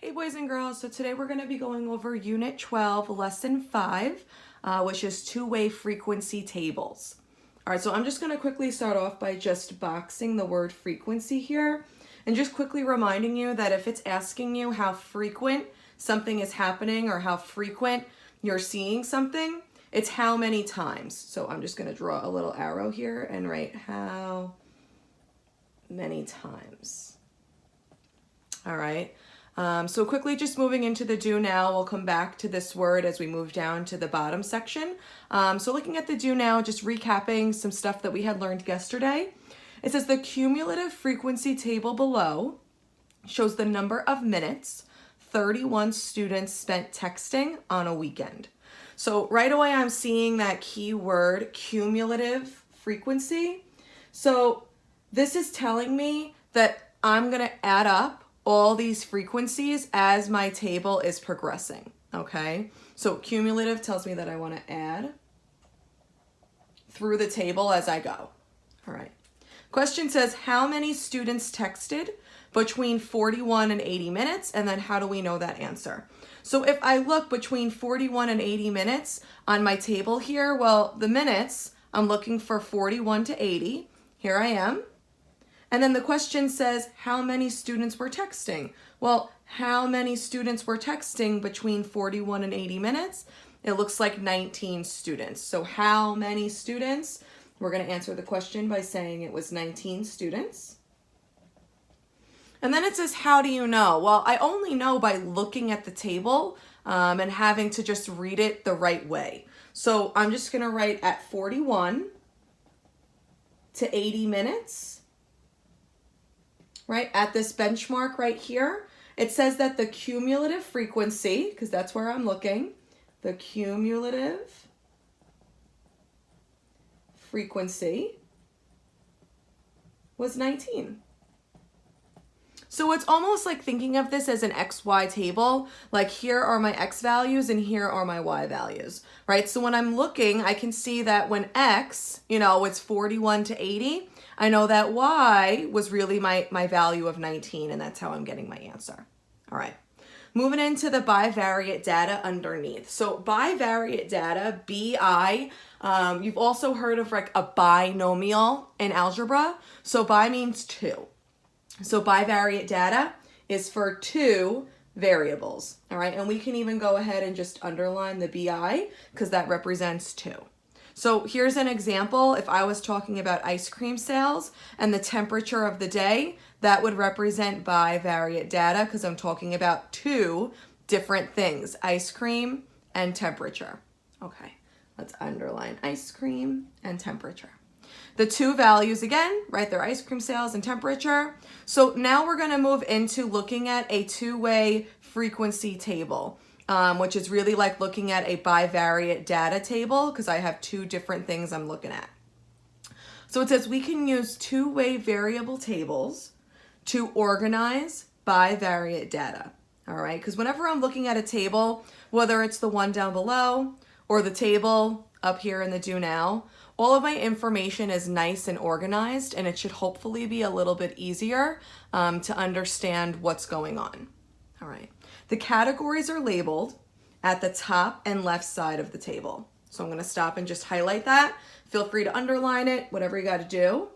Hey boys and girls, so today we're going to be going over Unit 12, Lesson 5, which is two-way frequency tables. All right, so I'm just going to quickly start off by just boxing the word frequency here and just quickly reminding you that if it's asking you how frequent something is happening or how frequent you're seeing something, it's how many times. So I'm just going to draw a little arrow here and write how many times. All right. So quickly just moving into the do now, we'll come back to this word as we move down to the bottom section. So looking at the do now, just recapping some stuff that we had learned yesterday. It says the cumulative frequency table below shows the number of minutes 31 students spent texting on a weekend. So right away I'm seeing that keyword cumulative frequency. So this is telling me that I'm going to add up all these frequencies as my table is progressing, okay? So cumulative tells me that I want to add through the table as I go. All right. Question says, how many students texted between 41 and 80 minutes? And then how do we know that answer? So if I look between 41 and 80 minutes on my table here, well, the minutes, I'm looking for 41 to 80. Here I am. And then the question says, how many students were texting? Well, how many students were texting between 41 and 80 minutes? It looks like 19 students. So how many students? We're going to answer the question by saying it was 19 students. And then it says, how do you know? Well, I only know by looking at the table and having to just read it the right way. So I'm just going to write at 41 to 80 minutes. Right, at this benchmark right here, it says that the cumulative frequency, because that's where I'm looking, the cumulative frequency was 19. So it's almost like thinking of this as an XY table, like here are my X values and here are my Y values, right? So when I'm looking, I can see that when X, it's 41 to 80, I know that Y was really my value of 19, and that's how I'm getting my answer. All right. Moving into the bivariate data underneath. So bivariate data, BI, you've also heard of like a binomial in algebra. So bi means two. So bivariate data is for two variables. All right. And we can even go ahead and just underline the BI because that represents two. So here's an example. If I was talking about ice cream sales and the temperature of the day, that would represent bivariate data because I'm talking about two different things, ice cream and temperature. Okay, let's underline ice cream and temperature. The two values again, right, they're ice cream sales and temperature. So now we're going to move into looking at a two-way frequency table. Which is really like looking at a bivariate data table because I have two different things I'm looking at. So it says we can use two-way variable tables to organize bivariate data. All right, because whenever I'm looking at a table, whether it's the one down below or the table up here in the do now, all of my information is nice and organized, and it should hopefully be a little bit easier to understand what's going on. All right. The categories are labeled at the top and left side of the table. So I'm going to stop and just highlight that. Feel free to underline it, whatever you got to do.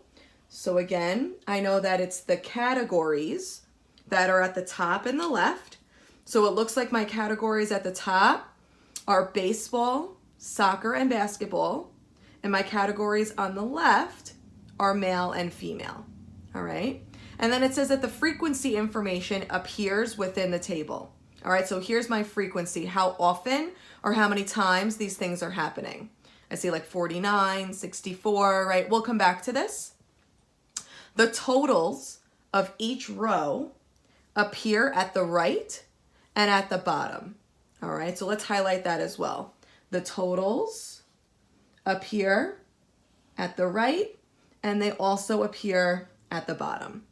So again, I know that it's the categories that are at the top and the left. So it looks like my categories at the top are baseball, soccer, and basketball. And my categories on the left are male and female. All right. And then it says that the frequency information appears within the table. All right, so here's my frequency, how often or how many times these things are happening. I see like 49, 64, right? We'll come back to this. The totals of each row appear at the right and at the bottom. All right, so let's highlight that as well. The totals appear at the right and they also appear at the bottom.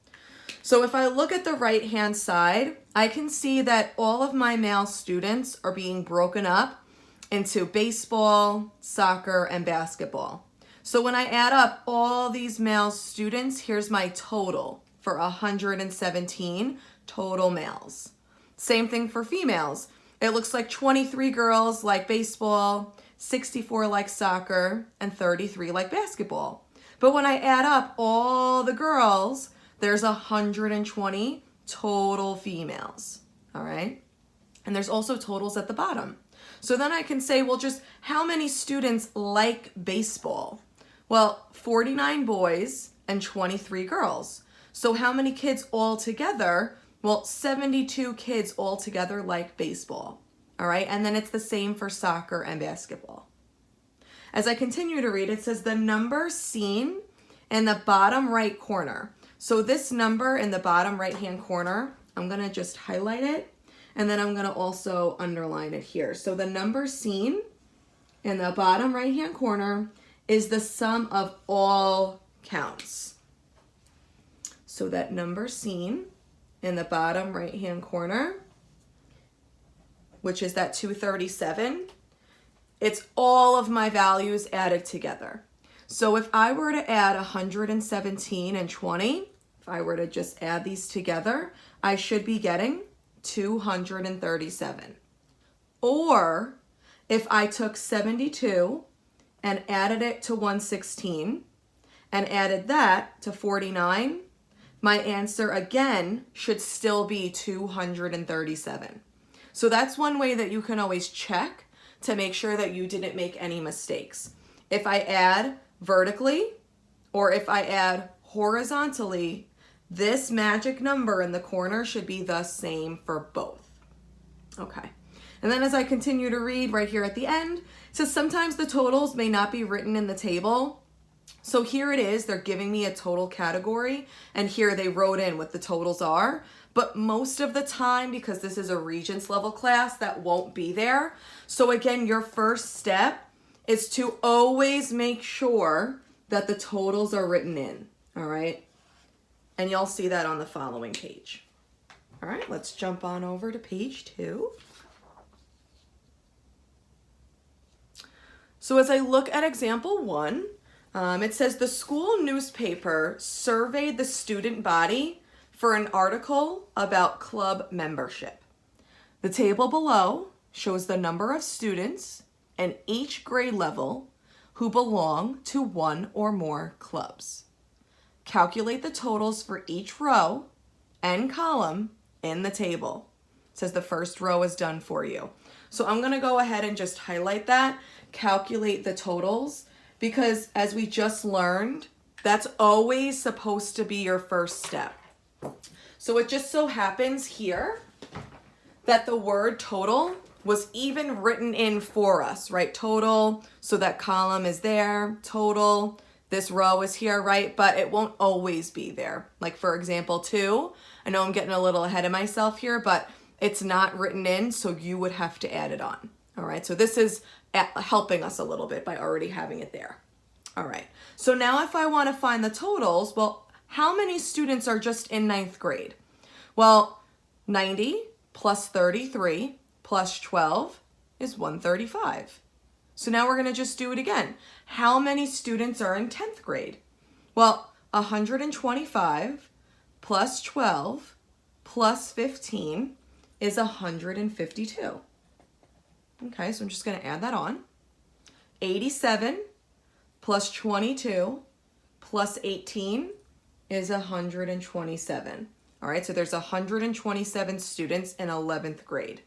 So if I look at the right-hand side, I can see that all of my male students are being broken up into baseball, soccer, and basketball. So when I add up all these male students, here's my total for 117 total males. Same thing for females. It looks like 23 girls like baseball, 64 like soccer, and 33 like basketball. But when I add up all the girls, there's 120 total females, all right? And there's also totals at the bottom. So then I can say, well, just how many students like baseball? Well, 49 boys and 23 girls. So how many kids all together? Well, 72 kids all together like baseball, all right? And then it's the same for soccer and basketball. As I continue to read, it says the number seen in the bottom right corner. So this number in the bottom right-hand corner, I'm gonna just highlight it, and then I'm gonna also underline it here. So the number seen in the bottom right-hand corner is the sum of all counts. So that number seen in the bottom right-hand corner, which is that 237, it's all of my values added together. So if I were to add 117 and 20, if I were to just add these together, I should be getting 237. Or if I took 72 and added it to 116 and added that to 49, my answer again should still be 237. So that's one way that you can always check to make sure that you didn't make any mistakes. If I add vertically or if I add horizontally, this magic number in the corner should be the same for both. Okay. And then as I continue to read right here at the end, it says sometimes the totals may not be written in the table. So here it is, they're giving me a total category, and here they wrote in what the totals are. But most of the time, because this is a Regents level class, that won't be there. So again, your first step is to always make sure that the totals are written in, all right? And you'll see that on the following page. All right, let's jump on over to page 2. So as I look at example 1, it says the school newspaper surveyed the student body for an article about club membership. The table below shows the number of students in each grade level who belong to one or more clubs. Calculate the totals for each row and column in the table. It says the first row is done for you. So I'm gonna go ahead and just highlight that, calculate the totals, because as we just learned, that's always supposed to be your first step. So it just so happens here that the word total was even written in for us, right? Total, so that column is there, total, this row is here, right? But it won't always be there. Like for example, 2, I know I'm getting a little ahead of myself here, but it's not written in, so you would have to add it on. All right, so this is helping us a little bit by already having it there. All right, so now if I want to find the totals, well, how many students are just in 9th grade? Well, 90 plus 33 plus 12 is 135. So now we're going to just do it again. How many students are in 10th grade? Well, 125 plus 12 plus 15 is 152. Okay, so I'm just going to add that on. 87 plus 22 plus 18 is 127. All right, so there's 127 students in 11th grade.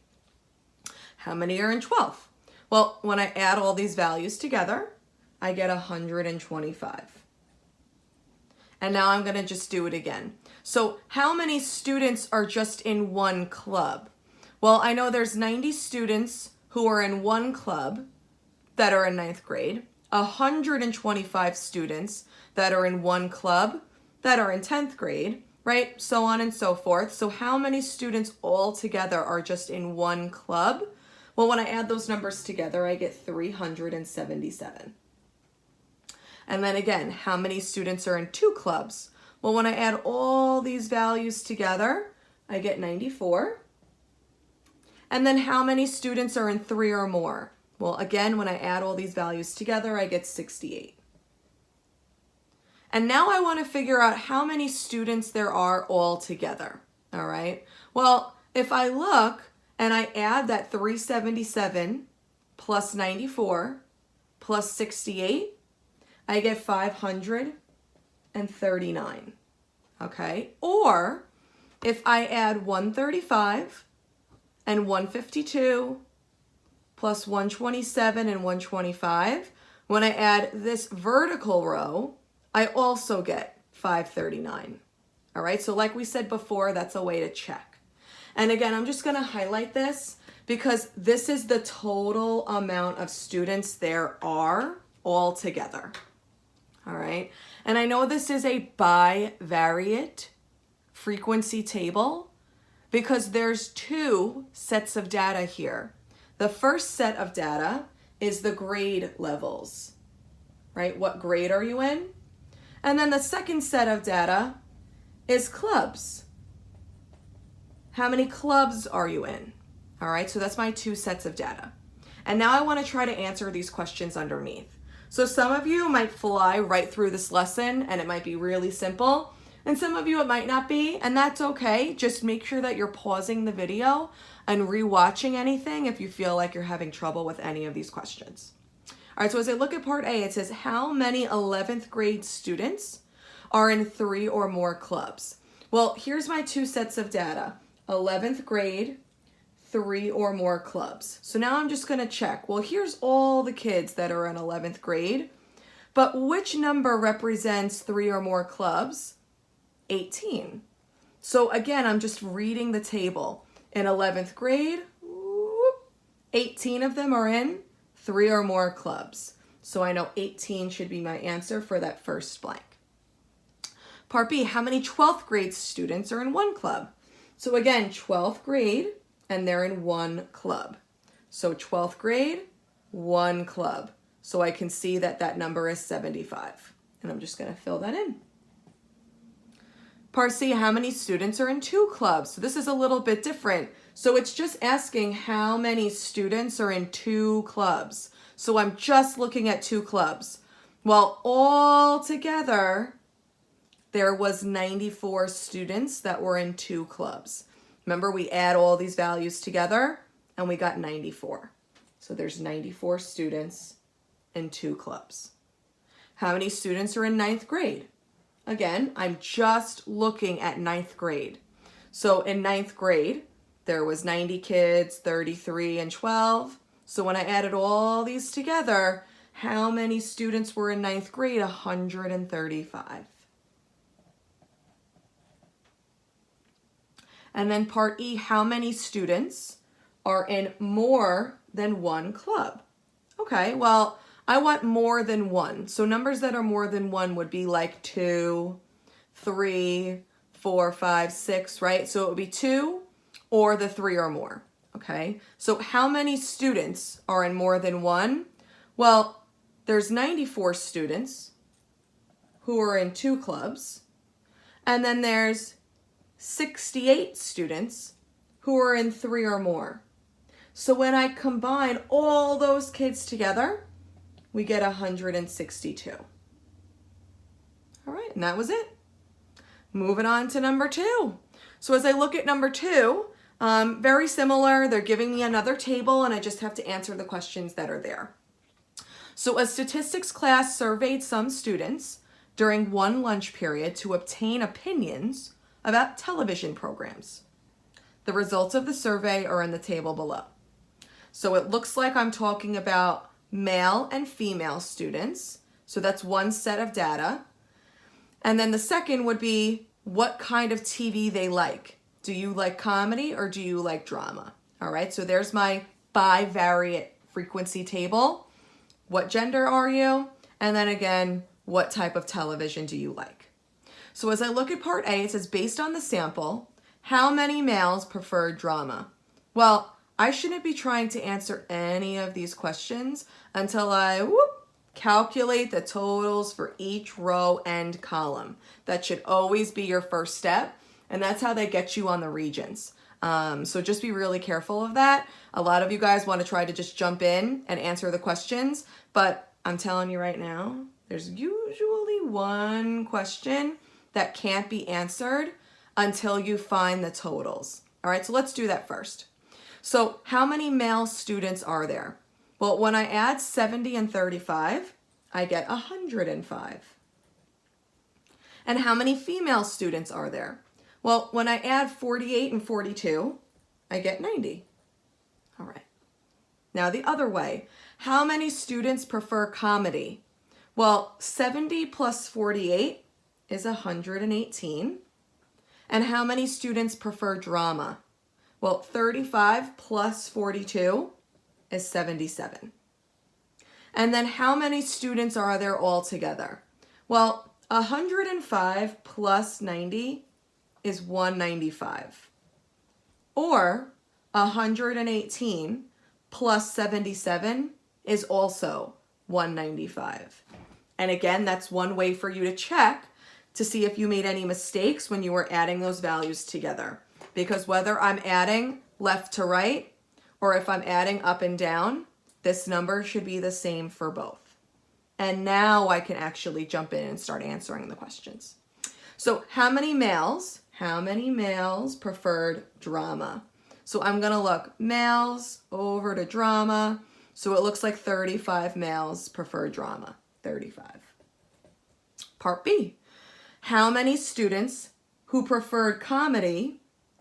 How many are in 12th? Well, when I add all these values together, I get 125. And now I'm going to just do it again. So how many students are just in one club? Well, I know there's 90 students who are in one club that are in 9th grade, 125 students that are in one club that are in 10th grade, right? So on and so forth. So how many students all together are just in one club? Well, when I add those numbers together, I get 377. And then again, how many students are in 2 clubs? Well, when I add all these values together, I get 94. And then how many students are in 3 or more? Well, again, when I add all these values together, I get 68. And now I want to figure out how many students there are all together, all right? Well, if I look and I add that 377 plus 94 plus 68, I get 539. Okay? Or if I add 135 and 152 plus 127 and 125, when I add this vertical row, I also get 539. All right, so like we said before, that's a way to check. And again, I'm just gonna highlight this because this is the total amount of students there are all together. All right, and I know this is a bivariate frequency table because there's two sets of data here. The first set of data is the grade levels, right? What grade are you in? And then the second set of data is clubs. How many clubs are you in? All right, so that's my two sets of data. And now I want to try to answer these questions underneath. So some of you might fly right through this lesson and it might be really simple. And some of you it might not be, and that's okay. Just make sure that you're pausing the video and rewatching anything if you feel like you're having trouble with any of these questions. All right, so as I look at part A, it says how many 11th grade students are in 3 or more clubs? Well, here's my two sets of data. 11th grade, 3 or more clubs. So now I'm just gonna check. Well, here's all the kids that are in 11th grade, but which number represents 3 or more clubs? 18. So again, I'm just reading the table. In 11th grade, 18 of them are in 3 or more clubs. So I know 18 should be my answer for that first blank. Part B, how many 12th grade students are in one club? So again, 12th grade, and they're in one club. So 12th grade, one club. So I can see that that number is 75. And I'm just gonna fill that in. Part C, how many students are in 2 clubs? So this is a little bit different. So it's just asking how many students are in 2 clubs. So I'm just looking at 2 clubs. Well, all together, there was 94 students that were in 2 clubs. Remember, we add all these values together and we got 94. So there's 94 students in 2 clubs. How many students are in 9th grade? Again, I'm just looking at 9th grade. So in 9th grade, there was 90 kids, 33 and 12. So when I added all these together, how many students were in 9th grade? 135. And then part E, how many students are in more than one club? Okay, well, I want more than one. So numbers that are more than one would be like 2, 3, 4, 5, 6, right? So it would be 2 or the 3 or more, okay? So how many students are in more than one? Well, there's 94 students who are in 2 clubs, and then there's 68 students who are in 3 or more. So when I combine all those kids together, we get 162. All right, and that was it. Moving on to number 2. So as I look at number 2, very similar. They're giving me another table and I just have to answer the questions that are there. So a statistics class surveyed some students during one lunch period to obtain opinions about television programs. The results of the survey are in the table below. So it looks like I'm talking about male and female students. So that's one set of data. And then the second would be what kind of TV they like. Do you like comedy or do you like drama? All right, so there's my bivariate frequency table. What gender are you? And then again, what type of television do you like? So as I look at part A, it says based on the sample, how many males prefer drama? Well, I shouldn't be trying to answer any of these questions until I calculate the totals for each row and column. That should always be your first step, and that's how they get you on the regions. So just be really careful of that. A lot of you guys want to try to just jump in and answer the questions, but I'm telling you right now, there's usually one question that can't be answered until you find the totals. All right, so let's do that first. So how many male students are there? Well, when I add 70 and 35, I get 105. And how many female students are there? Well, when I add 48 and 42, I get 90. All right. Now the other way, how many students prefer comedy? Well, 70 plus 48 is 118. And how many students prefer drama? Well, 35 plus 42 is 77. And then how many students are there all together? Well, 105 plus 90 is 195. Or 118 plus 77 is also 195. And again, that's one way for you to check to see if you made any mistakes when you were adding those values together. Because whether I'm adding left to right or if I'm adding up and down, this number should be the same for both. And now I can actually jump in and start answering the questions. So how many males preferred drama? So I'm going to look males over to drama. So it looks like 35 males prefer drama. 35. Part B. How many students who preferred comedy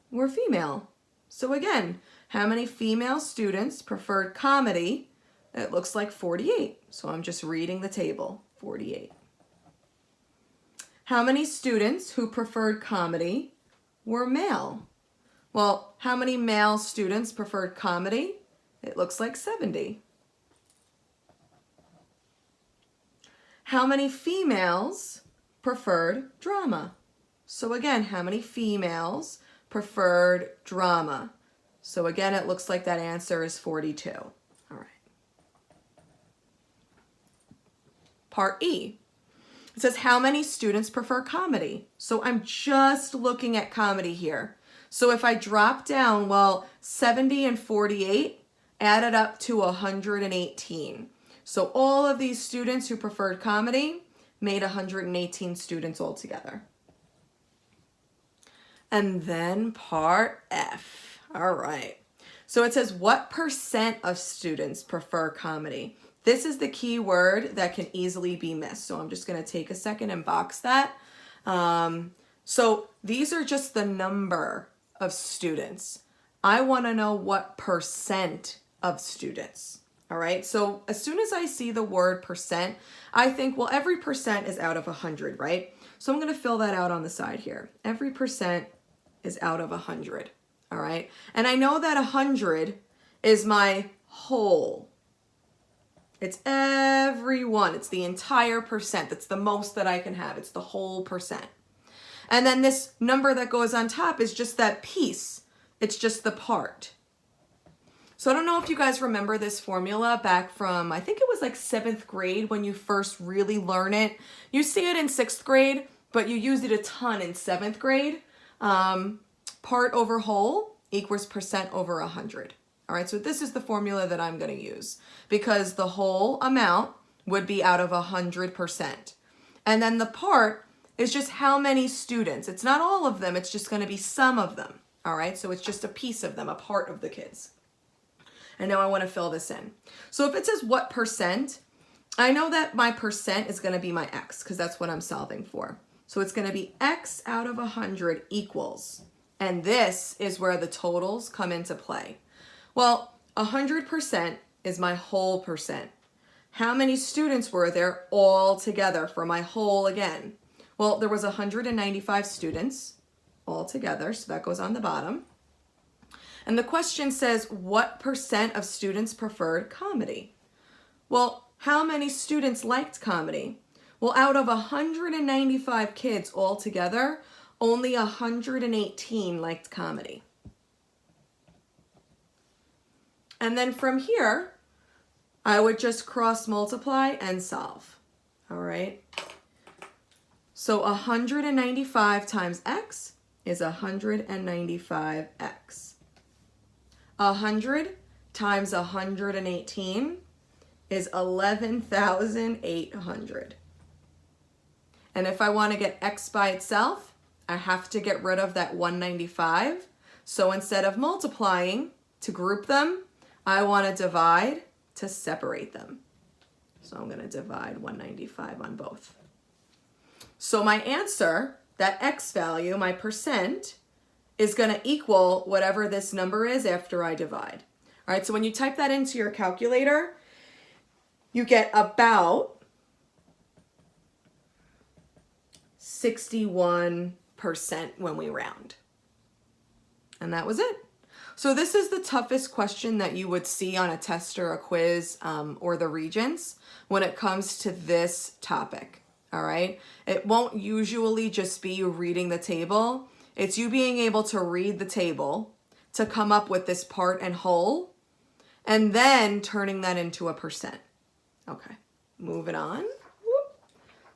were female? So again, how many female students preferred comedy? It looks like 48. So I'm just reading the table. 48. How many students who preferred comedy were male? Well, how many male students preferred comedy? It looks like 70. How many females preferred drama? So again, how many females preferred drama? So again, it looks like that answer is 42. All right. Part E. It says how many students prefer comedy? So I'm just looking at comedy here. So if I drop down, well, 70 and 48 added up to 118. So all of these students who preferred comedy made 118 students altogether. And then part F. All right. So it says what percent of students prefer comedy? This is the key word that can easily be missed. So I'm just going to take a second and box that. So these are just the number of students. I want to know what percent of students. All right. So as soon as I see the word percent, I think, well, every percent is out of 100, right? So I'm going to fill that out on the side here. Every percent is out of 100. All right. And I know that 100 is my whole. It's everyone. It's the entire percent. That's the most that I can have. It's the whole percent. And then this number that goes on top is just that piece. It's just the part. So I don't know if you guys remember this formula back from, I think it was like 7th grade when you first really learn it. You see it in 6th grade, but you use it a ton in 7th grade. Part over whole equals percent over 100. All right, so this is the formula that I'm going to use because the whole amount would be out of 100%. And then the part is just how many students. It's not all of them. It's just going to be some of them. All right, so it's just a piece of them, a part of the kids. And now I want to fill this in. So if it says what percent, I know that my percent is going to be my x because that's what I'm solving for. So it's going to be x out of 100 equals. And this is where the totals come into play. Well, 100% is my whole percent. How many students were there all together for my whole again? Well, there was 195 students all together, so that goes on the bottom. And the question says, what percent of students preferred comedy? Well, how many students liked comedy? Well, out of 195 kids all together, only 118 liked comedy. And then from here, I would just cross multiply and solve. All right. So 195 times x is 195x. 100 times 118 is 11,800. And if I want to get x by itself, I have to get rid of that 195. So instead of multiplying to group them, I want to divide to separate them. So I'm going to divide 195 on both. So my answer, that x value, my percent, is going to equal whatever this number is after I divide. All right, so when you type that into your calculator, you get about 61% when we round. And that was it. So this is the toughest question that you would see on a test or a quiz or the Regents when it comes to this topic, all right? It won't usually just be you reading the table. It's you being able to read the table to come up with this part and whole, and then turning that into a percent. Okay, moving on.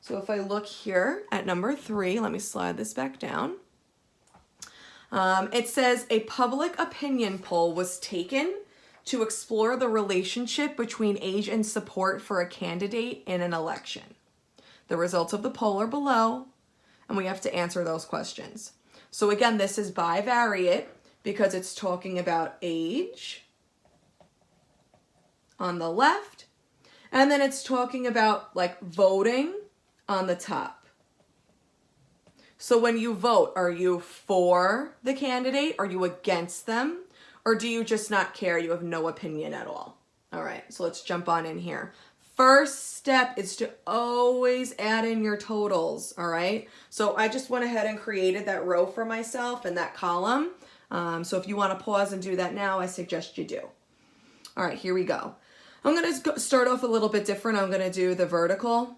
So if I look here at number 3, let me slide this back down. It says a public opinion poll was taken to explore the relationship between age and support for a candidate in an election. The results of the poll are below, and we have to answer those questions. So again, this is bivariate because it's talking about age on the left, and then it's talking about like voting on the top. So when you vote, are you for the candidate? Are you against them? Or do you just not care? You have no opinion at all. All right, so let's jump on in here. First step is to always add in your totals, all right? So I just went ahead and created that row for myself and that column. So if you want to pause and do that now, I suggest you do. All right, here we go. I'm going to start off a little bit different. I'm going to do the vertical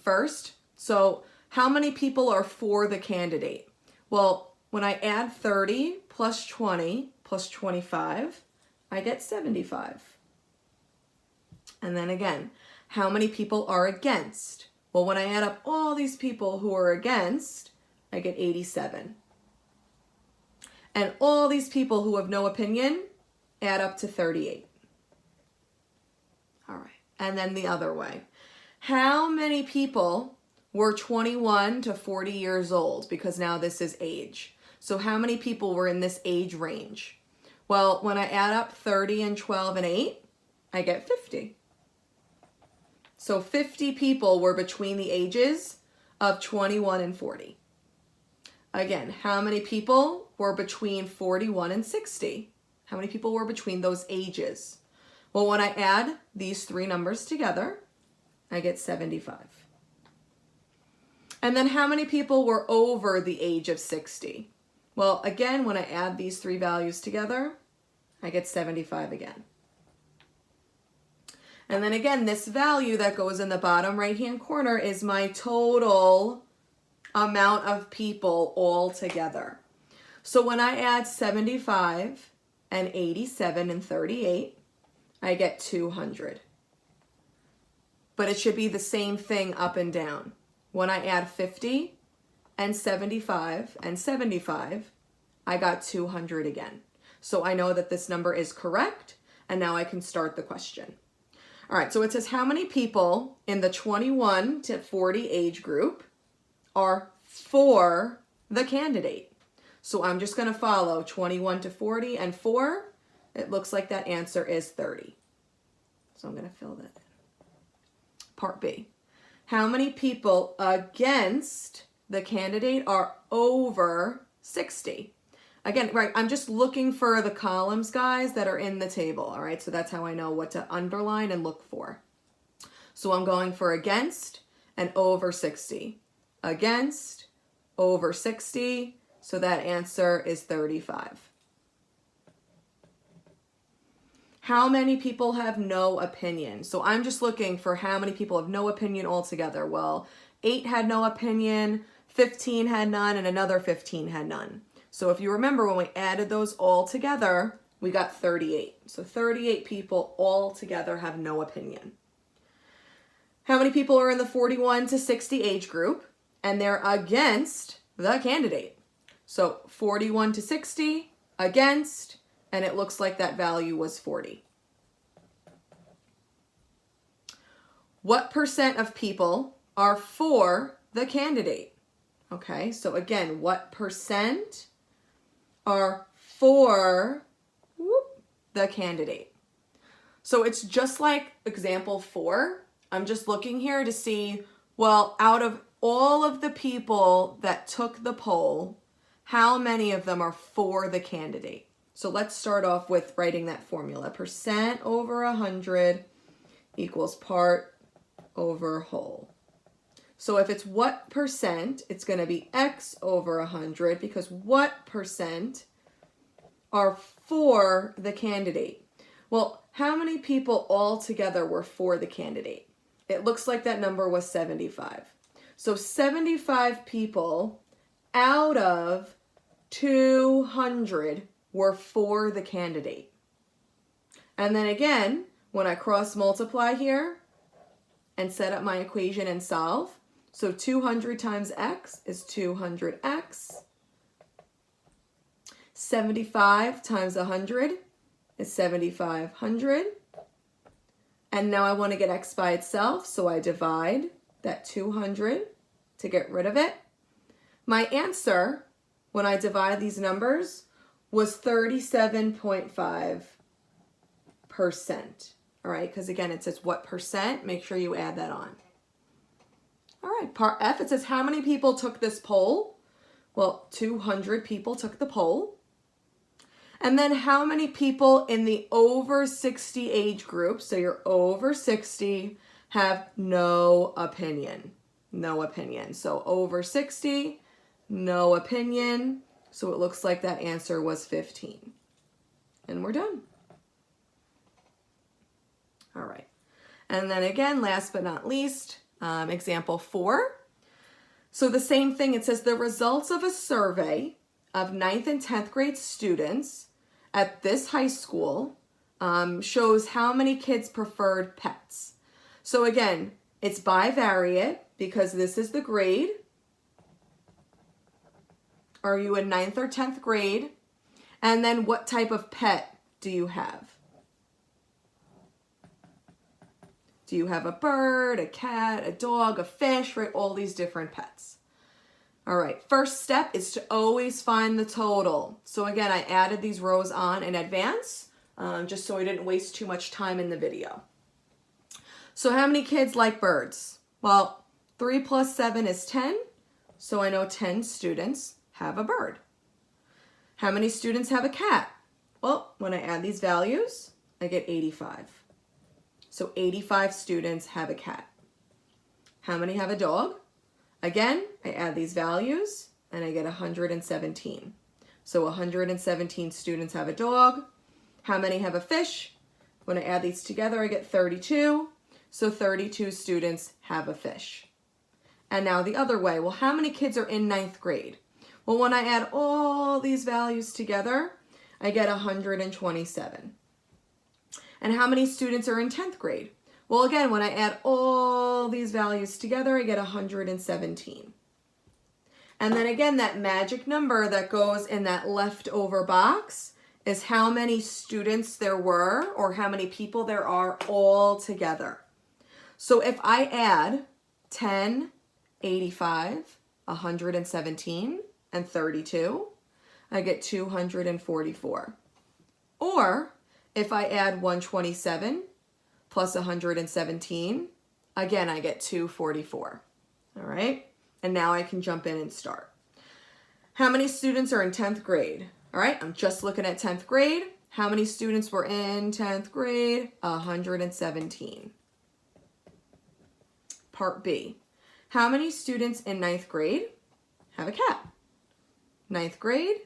first. So how many people are for the candidate? Well, when I add 30 plus 20 plus 25, I get 75. And then again, how many people are against? Well, when I add up all these people who are against, I get 87. And all these people who have no opinion add up to 38. All right, and then the other way. How many people were 21 to 40 years old? Because now this is age. So how many people were in this age range? Well, when I add up 30 and 12 and 8, I get 50. So 50 people were between the ages of 21 and 40. Again, how many people were between 41 and 60? How many people were between those ages? Well, when I add these 3 numbers together, I get 75. And then how many people were over the age of 60? Well, again, when I add these 3 values together, I get 75 again. And then again, this value that goes in the bottom right-hand corner is my total amount of people all together. So when I add 75 and 87 and 38, I get 200. But it should be the same thing up and down. When I add 50 and 75 and 75, I got 200 again. So I know that this number is correct, and now I can start the question. All right, so it says how many people in the 21 to 40 age group are for the candidate? So I'm just going to follow 21 to 40 and 4. It looks like that answer is 30. So I'm going to fill that in. Part B. How many people against the candidate are over 60? Again, right, I'm just looking for the columns, guys, that are in the table, all right? So that's how I know what to underline and look for. So I'm going for against and over 60. Against, over 60, so that answer is 35. How many people have no opinion? So I'm just looking for how many people have no opinion altogether. Well, 8 had no opinion, 15 had none, and another 15 had none. So if you remember, when we added those all together, we got 38. So 38 people all together have no opinion. How many people are in the 41 to 60 age group and they're against the candidate? So 41 to 60, against, and it looks like that value was 40. What percent of people are for the candidate? Okay, so again, what percent are for the candidate. So it's just like example 4. I'm just looking here to see, well, out of all of the people that took the poll, how many of them are for the candidate? So let's start off with writing that formula. Percent over 100 equals part over whole. So if it's what percent, it's going to be X over 100 because what percent are for the candidate? Well, how many people altogether were for the candidate? It looks like that number was 75. So 75 people out of 200 were for the candidate. And then again, when I cross multiply here and set up my equation and solve, so 200 times x is 200x. 75 times 100 is 7,500. And now I want to get x by itself, so I divide that 200 to get rid of it. My answer, when I divide these numbers, was 37.5%. All right, because again, it says what percent. Make sure you add that on. All right, part F, it says how many people took this poll? Well, 200 people took the poll. And then how many people in the over 60 age group, so you're over 60, have no opinion? No opinion. So over 60, no opinion. So it looks like that answer was 15. And we're done. All right. And then again, last but not least, example 4. So the same thing, it says the results of a survey of 9th and 10th grade students at this high school shows how many kids preferred pets. So again, it's bivariate because this is the grade. Are you in 9th or 10th grade? And then what type of pet do you have? Do you have a bird, a cat, a dog, a fish, right? All these different pets. All right, first step is to always find the total. So again, I added these rows on in advance, just so I didn't waste too much time in the video. So how many kids like birds? Well, 3 plus 7 is 10, so I know 10 students have a bird. How many students have a cat? Well, when I add these values, I get 85. So 85 students have a cat. How many have a dog? Again, I add these values and I get 117. So 117 students have a dog. How many have a fish? When I add these together, I get 32. So 32 students have a fish. And now the other way, well, how many kids are in 9th grade? Well, when I add all these values together, I get 127. And how many students are in 10th grade? Well, again, when I add all these values together, I get 117. And then again, that magic number that goes in that leftover box is how many students there were or how many people there are all together. So if I add 10, 85, 117, and 32, I get 244. Or if I add 127 plus 117, again, I get 244. All right? And now I can jump in and start. How many students are in 10th grade? All right, I'm just looking at 10th grade. How many students were in 10th grade? 117. Part B. How many students in 9th grade have a cat? 9th grade,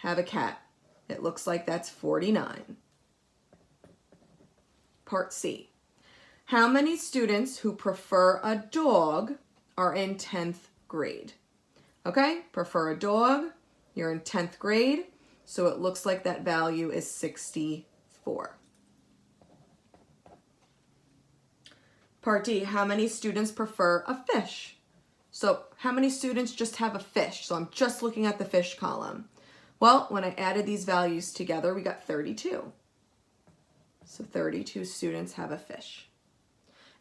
have a cat. It looks like that's 49. Part C. How many students who prefer a dog are in 10th grade? Okay, prefer a dog, you're in 10th grade, so it looks like that value is 64. Part D, how many students prefer a fish? So how many students just have a fish? So I'm just looking at the fish column. Well, when I added these values together, we got 32. So 32 students have a fish.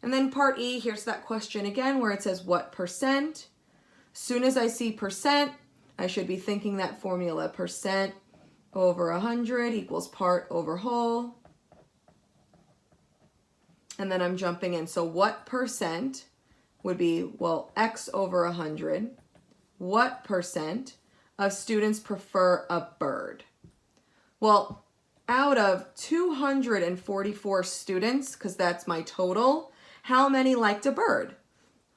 And then part E, here's that question again where it says what percent. As soon as I see percent, I should be thinking that formula, percent over 100 equals part over whole. And then I'm jumping in. So what percent would be, well, x over 100. What percent of students prefer a bird? Well, out of 244 students, because that's my total, how many liked a bird?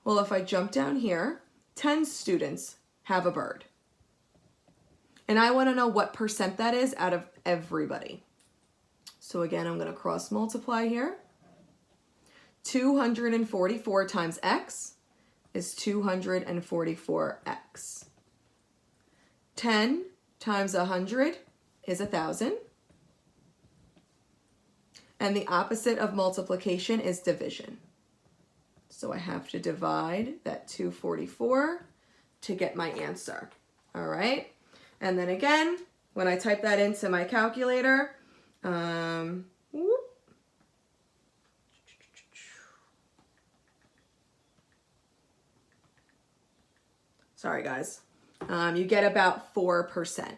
Well, if I jump down here, 10 students have a bird. And I want to know what percent that is out of everybody. So again, I'm going to cross multiply here. 244 times x is 244x. 10 times 100 is 1,000. And the opposite of multiplication is division. So I have to divide that 244 to get my answer. All right. And then again, when I type that into my calculator, sorry guys, you get about 4%.